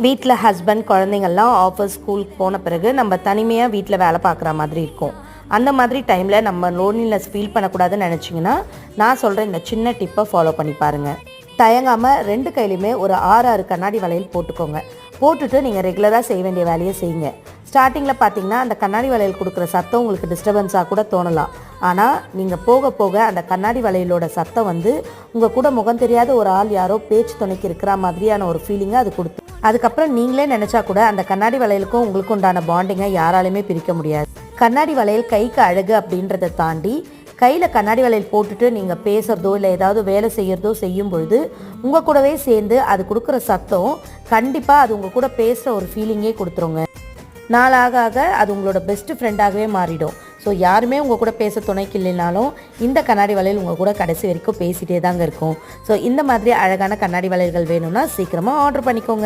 வீட்டில் ஹஸ்பண்ட் குழந்தைங்கள்லாம் ஆஃபீஸ் ஸ்கூலுக்கு போன பிறகு நம்ம தனிமையாக வீட்டில் வேலை பார்க்குற மாதிரி இருக்கும். அந்த மாதிரி டைமில் நம்ம லோன்லினஸ் ஃபீல் பண்ணக்கூடாதுன்னு நினச்சிங்கன்னா நான் சொல்கிற இந்த சின்ன டிப்பை ஃபாலோ பண்ணி பாருங்கள். தயங்காமல் 2 கையிலையுமே ஒரு 6 கண்ணாடி வளையல் போட்டுக்கோங்க. போட்டுட்டு நீங்கள் ரெகுலராக செய்ய வேண்டிய வேலையை செய்யுங்க. ஸ்டார்டிங்கில் பார்த்தீங்கன்னா அந்த கண்ணாடி வளையல் கொடுக்குற சத்தம் உங்களுக்கு டிஸ்டர்பன்ஸாக கூட தோணலாம். ஆனால் நீங்கள் போக போக அந்த கண்ணாடி வளையலோட சத்தம் உங்கள் கூட முகம் தெரியாத ஒரு ஆள் யாரோ பேச்சு துணைக்கு இருக்கிற மாதிரியான ஒரு ஃபீலிங்கை அது கொடுத்து, அதுக்கப்புறம் நீங்களே நினச்சா கூட அந்த கண்ணாடி வளையலுக்கும் உங்களுக்கு உண்டான பாண்டிங்கை யாராலையுமே பிரிக்க முடியாது. கண்ணாடி வளையல் கைக்கு அழகு அப்படின்றத தாண்டி கையில் கண்ணாடி வளையல் போட்டுட்டு நீங்கள் பேசுகிறதோ இல்லை ஏதாவது வேலை செய்கிறதோ செய்யும் பொழுது உங்கள் கூடவே சேர்ந்து அது கொடுக்குற சத்தம் கண்டிப்பாக அது உங்கள் கூட பேசுகிற ஒரு ஃபீலிங்கே கொடுத்துருங்க. நாளாக ஆக அது உங்களோட பெஸ்ட் ஃப்ரெண்டாகவே மாறிடும். ஸோ யாருமே உங்கள் கூட பேச துணைக்கு இல்லைனாலும் இந்த கண்ணாடி வளையல் உங்கள் கூட கடைசி வரைக்கும் பேசிகிட்டே தாங்க இருக்கும். ஸோ இந்த மாதிரி அழகான கண்ணாடி வளையல்கள் வேணும்னா சீக்கிரமாக ஆர்டர் பண்ணிக்கோங்க.